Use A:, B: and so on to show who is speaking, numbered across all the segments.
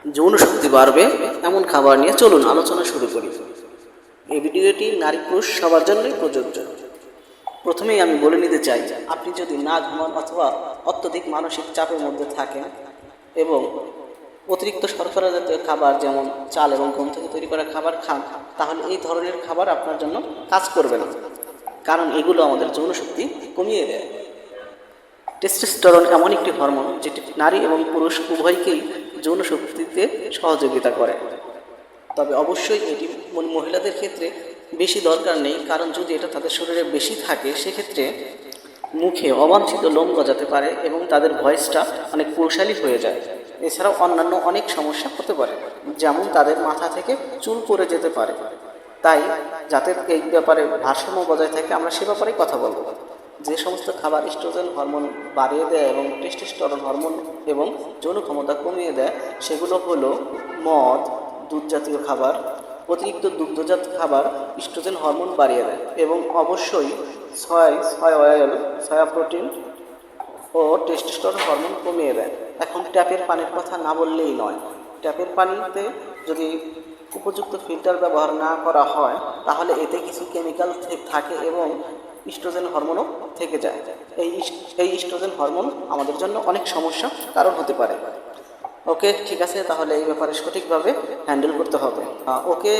A: যৌন শক্তি বাড়বে এমন খাবার নিয়ে চলুন আলোচনা শুরু করি। এই ভিডিওটি নারী পুরুষ সবার জন্যই প্রযোজ্য। প্রথমেই আমি বলে নিতে চাই, আপনি যদি না ঘুমান অথবা অত্যধিক মানসিক চাপের মধ্যে থাকেন এবং অতিরিক্ত শর্করা জাতীয় খাবার যেমন চাল এবং গম থেকে তৈরি করা খাবার খান, তাহলে এই ধরনের খাবার আপনার জন্য কাজ করবে না, কারণ এগুলো আমাদের যৌন শক্তি কমিয়ে দেয়। টেস্টোস্টেরন এমন একটি হরমোন যেটি নারী এবং পুরুষ উভয়কেই যৌন শক্তিতে সহযোগিতা করে। তবে অবশ্যই এটি মহিলাদের ক্ষেত্রে বেশি দরকার নেই, কারণ যদি এটা তাদের শরীরে বেশি থাকে সেক্ষেত্রে মুখে অবাঞ্ছিত লোম গজাতে পারে এবং তাদের ভয়েসটা অনেক পুরুষালী হয়ে যায়। এছাড়াও অন্যান্য অনেক সমস্যা হতে পারে, যেমন তাদের মাথা থেকে চুল পড়ে যেতে পারে। তাই যাতে এই ব্যাপারে ভারসাম্য বজায় থাকে, আমরা সে ব্যাপারেই কথা বলব। যে সমস্ত খাবার ইস্ট্রোজেন হরমোন বাড়িয়ে দেয় এবং টেস্টোস্টেরন হরমোন এবং যৌন ক্ষমতা কমিয়ে দেয়, সেগুলো হলো মদ, দুধ জাতীয় খাবার। অতিরিক্ত দুগ্ধজাত খাবার ইস্ট্রোজেন হরমোন বাড়িয়ে দেয় এবং অবশ্যই সয়া অয়েল, সয়া প্রোটিন ও টেস্টোস্টেরন হরমোন কমিয়ে দেয়। এখন ট্যাপের পানির কথা না বললেই নয়। ট্যাপের পানিতে যদি উপযুক্ত ফিল্টার ব্যবহার না করা হয়, তাহলে এতে কিছু কেমিক্যাল থাকে এবং ইস্ট্রোজেন হরমোনও থেকে যায়। এই ইস্ট্রোজেন হরমোন আমাদের জন্য অনেক সমস্যার কারণ হতে পারে। ওকে, ঠিক আছে, তাহলে এই ব্যাপারে সঠিকভাবে হ্যান্ডেল করতে হবে। ওকে,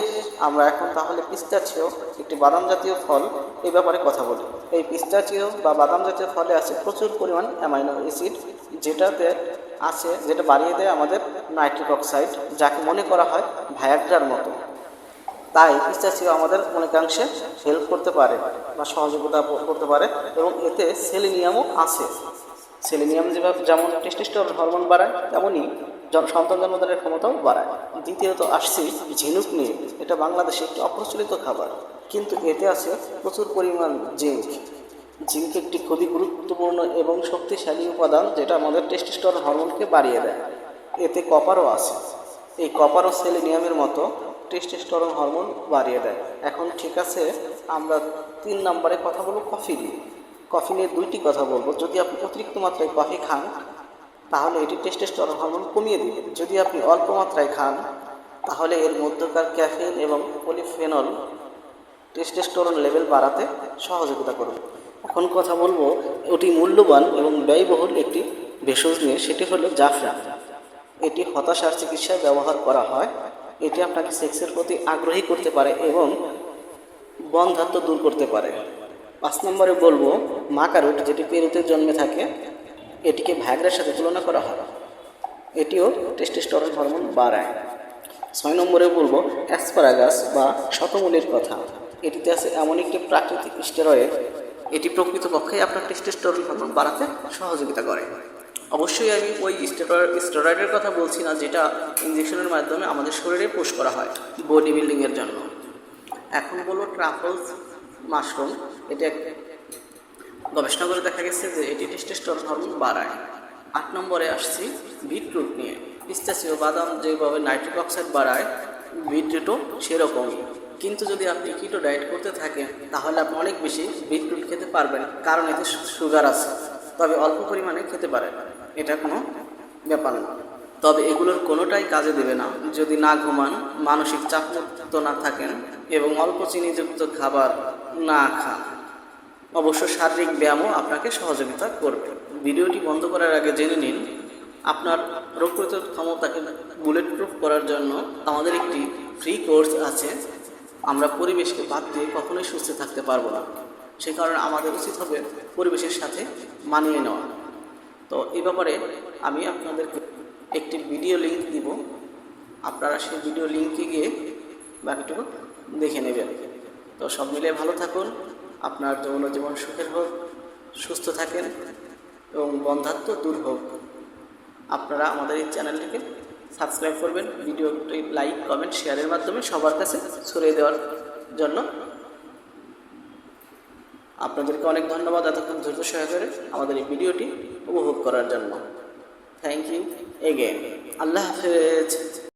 A: আমরা এখন তাহলে পিস্তাচিও, একটি বাদাম জাতীয় ফল, এই ব্যাপারে কথা বলি। এই পিস্তাচিও বা বাদাম জাতীয় ফলে আছে প্রচুর পরিমাণ অ্যামাইনো অ্যাসিড, যেটা বাড়িয়ে দেয় আমাদের নাইট্রিক অক্সাইড, যাকে মনে করা হয় ভায়াগ্রার মতো। তাই পিস্তাচিও আমাদের অনেকাংশে হেল্প করতে পারে বা সহযোগিতা করতে পারে এবং এতে সেলেনিয়ামও আছে। সেলেনিয়াম যেমন টেস্টোস্টেরন হরমোন বাড়ায়, তেমনই সন্তান জন্মদানের ক্ষমতাও বাড়ায়। দ্বিতীয়ত আসছি ঝিনুক নিয়ে। এটা বাংলাদেশে একটি অপ্রচলিত খাবার, কিন্তু এতে আছে প্রচুর পরিমাণ জিঙ্ক। জিঙ্ক একটি খুবই গুরুত্বপূর্ণ এবং শক্তিশালী উপাদান, যেটা আমাদের টেস্টোস্টেরন হরমোনকে বাড়িয়ে দেয়। এতে কপারও আছে। এই কপারও সেলেনিয়ামের মতো টেস্টোস্টেরন হরমোন বাড়িয়ে দেয়। এখন ঠিক আছে, আমরা 3 নম্বরে কথা বলব কফি নিয়ে। কফি নিয়ে 2টি কথা বলবো। যদি আপনি অতিরিক্ত মাত্রায় কফি খান, তাহলে এটি টেস্টোস্টেরন হরমোন কমিয়ে দিবে। যদি আপনি অল্প মাত্রায় খান, তাহলে এর মধ্যকার ক্যাফেইন এবং পলিফেনল টেস্টোস্টেরন লেভেল বাড়াতে সহযোগিতা করবে। এখন কথা বলবো অতি মূল্যবান এবং ব্যয়বহুল একটি ভেষজ নিয়ে, সেটি হলো জাফরান। এটি হতাশার চিকিৎসায় ব্যবহার করা হয়। এটি আপনাকে সেক্সের প্রতি আগ্রহী করতে পারে এবং বন্ধ্যাত্ব দূর করতে পারে। 5 নম্বরে বলবো মাকারুট, যেটি পেরুতে জন্মে থাকে। এটিকে ভায়াগ্রার সাথে তুলনা করা হয়। এটিও টেস্টোস্টেরন হরমোন বাড়ায়। 6 নম্বরে বলবো অ্যাসপারাগাস বা শতমূলের কথা। এটিতে আছে এমন একটি প্রাকৃতিক স্টেরয়েড, এটি প্রকৃতপক্ষে আপনার টেস্টোস্টেরন হরমোন বাড়াতে সহযোগিতা করে। অবশ্যই আমি ওই স্টেরয়েডের কথা বলছি না, যেটা ইনজেকশনের মাধ্যমে আমাদের শরীরে পুশ করা হয় বডি বিল্ডিংয়ের জন্য। এখন বলবো ট্রাফলস মাশরুম। এটা গবেষণা করে দেখা গেছে যে এটি টেস্টোস্টেরন হরমোন বাড়ায়। 8 নম্বরে আসছি বিটরুট নিয়ে। পিস্তাচিও বাদাম যেভাবে নাইট্রিক অক্সাইড বাড়ায়, বিটরুটও সেরকমই। কিন্তু যদি আপনি কিটো ডায়েট করতে থাকেন, তাহলে আপনি অনেক বেশি বিটরুট খেতে পারবেন, কারণ এতে সুগার আছে। তবে অল্প পরিমাণে খেতে পারেন, এটা কোনো ব্যাপার না। তবে এগুলোর কোনোটাই কাজে দেবে না যদি না ঘুমান, মানসিক চাপমুক্ত না থাকেন এবং অল্প চিনিযুক্ত খাবার না খান। অবশ্য শারীরিক ব্যায়ামও আপনাকে সহযোগিতা করবে। ভিডিওটি বন্ধ করার আগে জেনে নিন, আপনার রোগ প্রতিরোধ ক্ষমতাকে বুলেট প্রুফ করার জন্য আমাদের একটি ফ্রি কোর্স আছে। আমরা পরিবেশকে বাদ দিয়ে কখনোই সুস্থ থাকতে পারবো না, সেই কারণে আমাদের উচিত হবে পরিবেশের সাথে মানিয়ে নেওয়া। তো এই ব্যাপারে আমি আপনাদেরকে একটি ভিডিও লিঙ্ক দিব, আপনারা সেই ভিডিও লিঙ্কে গিয়ে বাকিটুকু দেখে নেবেন। তো সব মিলিয়ে ভালো থাকুন, আপনার যৌন জীবন সুখের হোক, সুস্থ থাকেন এবং বন্ধ্যাত্ব দূর হোক। আপনারা আমাদের এই চ্যানেলটিকে সাবস্ক্রাইব করবেন, ভিডিওটি লাইক, কমেন্ট, শেয়ারের মাধ্যমে সবার কাছে ছড়িয়ে দেওয়ার জন্য। আপনাদেরকে অনেক ধন্যবাদ এতক্ষণ ধৈর্য সহকারে আমাদের এই ভিডিওটি উপভোগ করার জন্য। Thank you again. আল্লাহ হাফেজ।